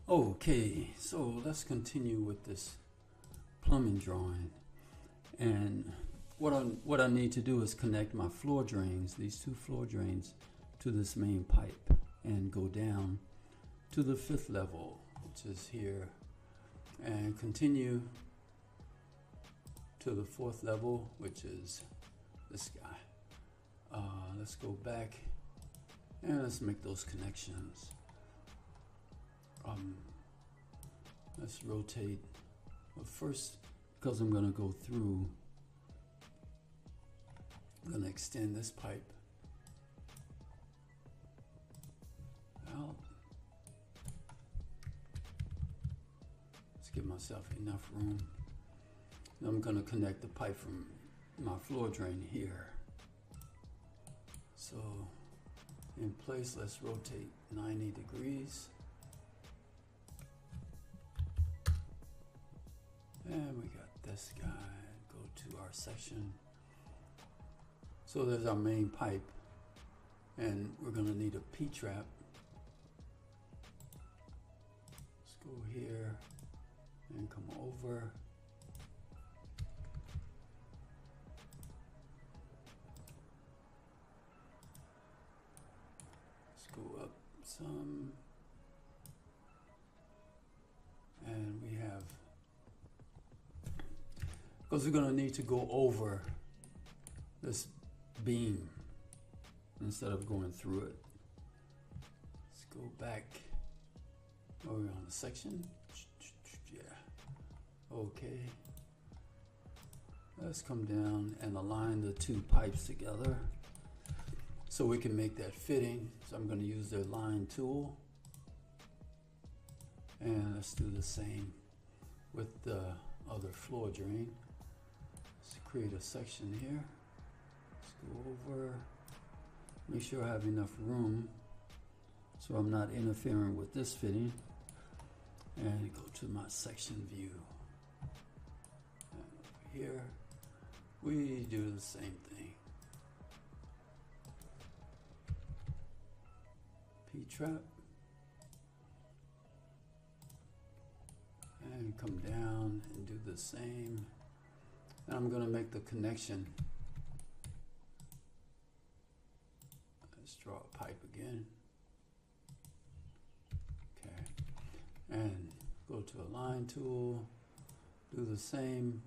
Okay, so let's continue with this plumbing drawing. And what I need to do is connect my floor drains, these two floor drains, to this main pipe and go down to the 5th level, which is here, and continue to the 4th level, which is this guy. Let's go back and let's make those connections. Let's rotate. Well, first, because I'm going to go through, I'm going to extend this pipe out. Let's give myself enough room. Then I'm going to connect the pipe from my floor drain here. So in place, let's rotate 90 degrees. And we got this guy. Go to our section. So there's our main pipe, and we're going to need a P-trap. Let's go here and come over. Let's go up some, and we have, because we're going to need to go over this beam instead of going through it. Let's go back. Oh, we're on the section. Yeah. Okay. Let's come down and align the two pipes together so we can make that fitting. So I'm going to use the line tool. And let's do the same with the other floor drain. Let's create a section here. Go over, make sure I have enough room so I'm not interfering with this fitting, and go to my section view. And over here, we do the same thing. P-trap, and come down and do the same. And I'm going to make the connection. Draw a pipe again. Okay, and go to align tool, do the same,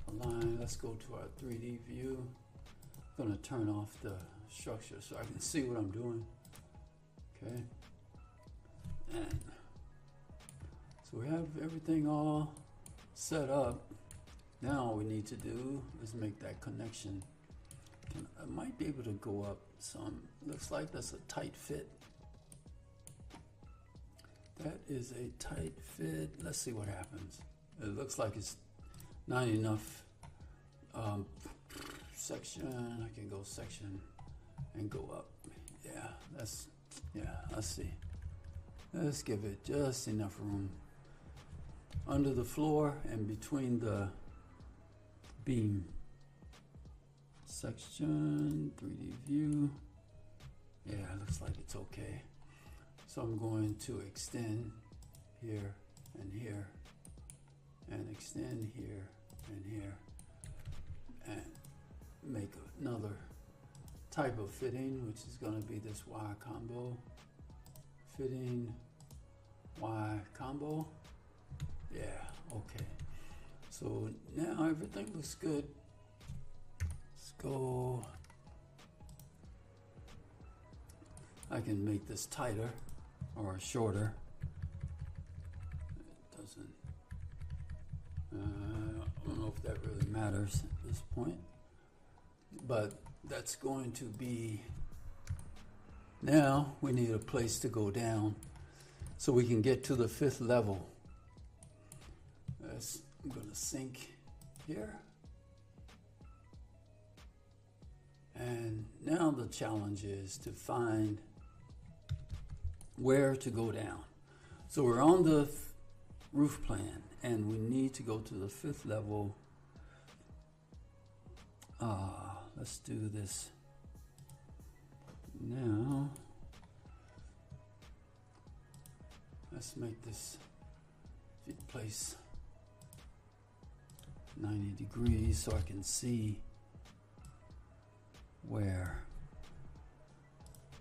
align. Let's go to our 3D view. I'm going to turn off the structure so I can see what I'm doing. Okay, and so we have everything all set up. Now all we need to do is make that connection. I might be able to go up some. Looks like that's a tight fit. That is a tight fit. Let's see what happens. It looks like it's not enough section. I can go section and go up. Yeah, let's see. Let's give it just enough room under the floor and between the beam. Section, 3D view. Yeah, looks like it's okay. So I'm going to extend here and here, and extend here and here, and make another type of fitting, which is going to be this Y combo. Fitting Y combo. Yeah, okay. So now everything looks good. Go. I can make this tighter or shorter. It doesn't. I don't know if that really matters at this point, but that's going to be. Now we need a place to go down so we can get to the 5th level. I'm going to sink here. And now the challenge is to find where to go down. So we're on the roof plan and we need to go to the 5th level. Let's do this now. let's make this place 90 degrees so I can see where.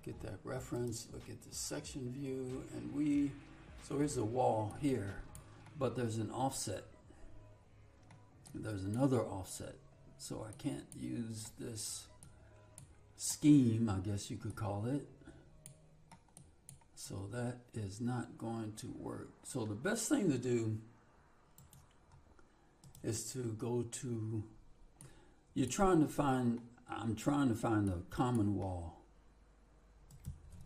Get that reference, look at the section view, and so here's a wall here, but there's an offset. There's another offset, so I can't use this scheme, I guess you could call it. So that is not going to work. So the best thing to do is to go to, I'm trying to find a common wall.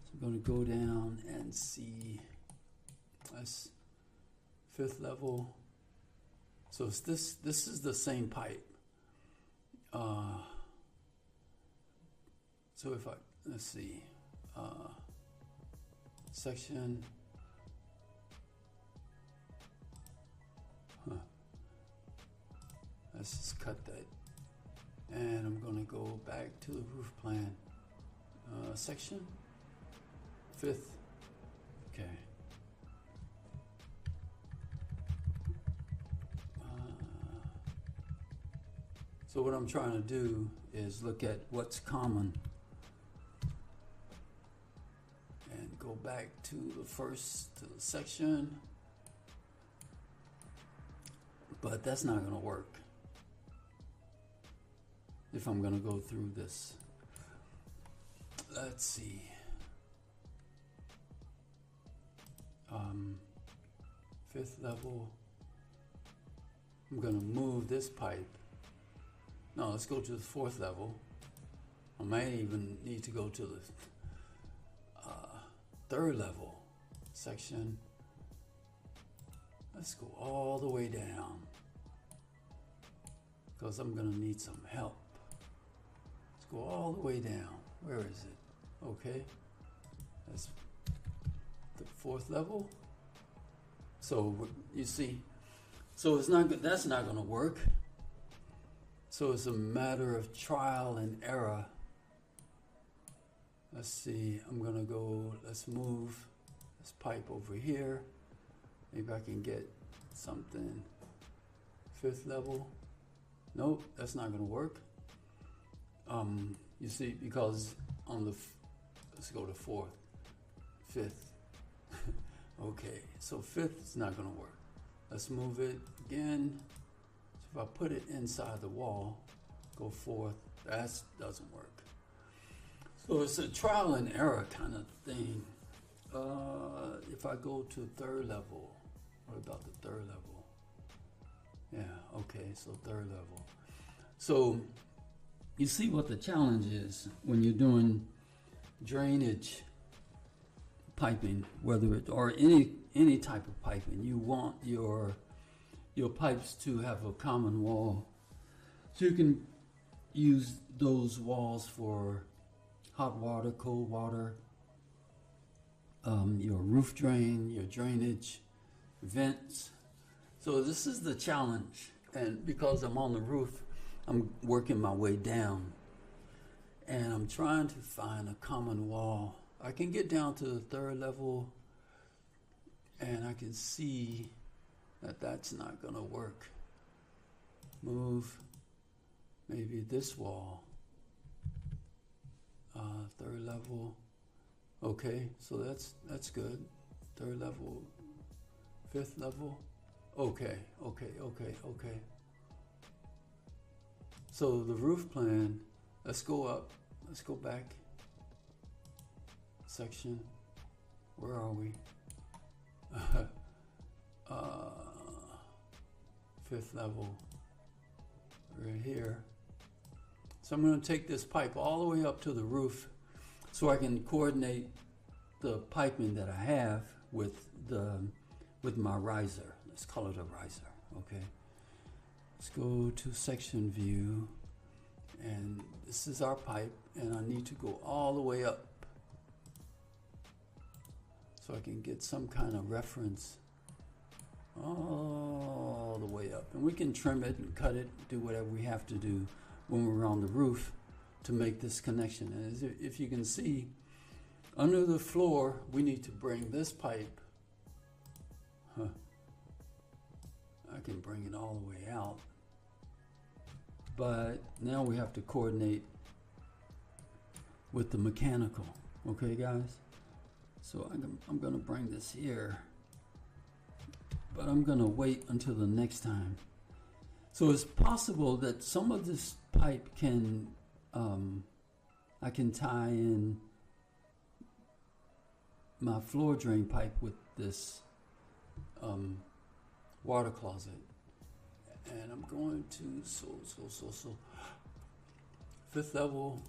So I'm going to go down and see, that's 5th level. So it's this is the same pipe. So if let's see, section, let's just cut that, and I'm going to go back to the roof plan, section, 5th, okay. So what I'm trying to do is look at what's common and go back to the section, but that's not going to work if I'm going to go through this. Let's see. 5th level. I'm going to move this pipe. No, let's go to the 4th level. I may even need to go to the 3rd level section. Let's go all the way down because I'm going to need some help. Let's go all the way down. Where is it? Okay, that's the 4th level. So you see, so it's not good. That's not going to work. So it's a matter of trial and error. Let's see, I'm gonna go, let's move this pipe over here. Maybe I can get something 5th level. Nope, that's not gonna work. You see, because on the, let's go to 4th, 5th. Okay, so 5th is not gonna work. Let's move it again. If I put it inside the wall, go 4th, that doesn't work. So it's a trial and error kind of thing. If I go to 3rd level, what about the 3rd level? Yeah, okay, so 3rd level. So you see what the challenge is when you're doing drainage piping, whether it, or any type of piping. You want your pipes to have a common wall, so you can use those walls for hot water, cold water, your roof drain, your drainage, vents. So this is the challenge, and because I'm on the roof, I'm working my way down, and I'm trying to find a common wall. I can get down to the 3rd level, and I can see that that's not going to work. Move maybe this wall, 3rd level. Okay, so that's good. 3rd level, 5th level. Okay. So the roof plan, let's go up, let's go back. Section, where are we? 5th level, right here. So I'm going to take this pipe all the way up to the roof so I can coordinate the piping that I have with my riser. Let's call it a riser, okay? Let's go to section view, and this is our pipe, and I need to go all the way up so I can get some kind of reference all the way up. And we can trim it and cut it, do whatever we have to do when we're on the roof to make this connection. And if you can see, under the floor, we need to bring this pipe I can bring it all the way out. But now we have to coordinate with the mechanical. Okay, guys? So I'm going to bring this here. But I'm going to wait until the next time. So it's possible that some of this pipe can, I can tie in my floor drain pipe with this water closet. And I'm going to, so fifth level,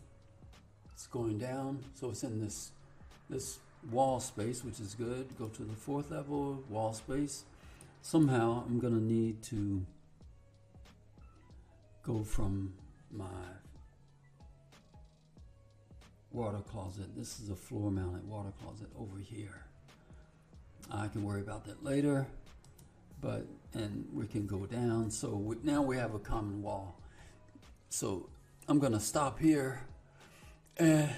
it's going down. So it's in this wall space, which is good. Go to the fourth level, wall space. Somehow I'm going to need to go from my water closet. This is a floor mounted water closet over here. I can worry about that later, and we can go down. So now we have a common wall. So I'm going to stop here and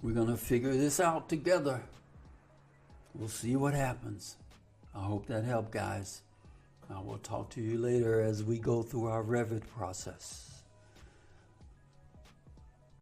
we're going to figure this out together. We'll see what happens. I hope that helped, guys. I will talk to you later as we go through our Revit process.